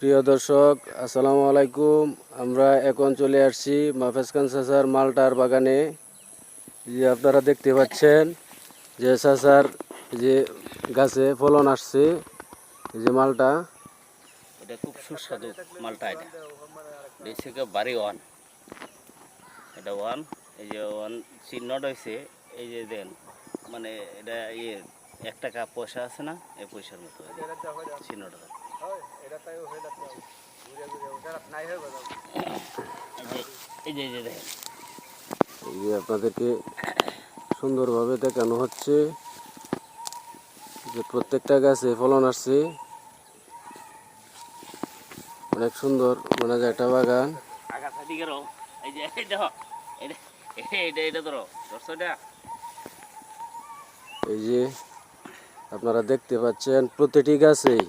প্রিয় দর্শক, আসসালামু আলাইকুম। আমরা এখন চলে আসছি মাহফুজ খান চাচার মালটার বাগানে। যে আপনারা দেখতে পাচ্ছেন যে চাচার যে গাছে ফলন আসছে, এই যে মালটা, এটা খুব সুস্বাদু মালটা। এটা বেসিক বাড়ি ওয়ান, এটা ওয়ান, এই যে ওয়ান চিহ্নটা হয়েছে, এই যে দেন মানে এটা ইয়ে 1 টাকা পয়সা আছে না, এই পয়সার মতো চিহ্নটা। এই যে দেখেন, এই যে আপনাদেরকে সুন্দরভাবে দেখানো হচ্ছে যে প্রত্যেকটা গাছে ফলন আসছে। অনেক সুন্দর মনে যায় একটা বাগান। আগাছা দিকে রো, এই যে দেখো, এটা এটা এটা ধরো দর্শকটা, এই যে আপনারা দেখতে পাচ্ছেন প্রতিটি গাছেই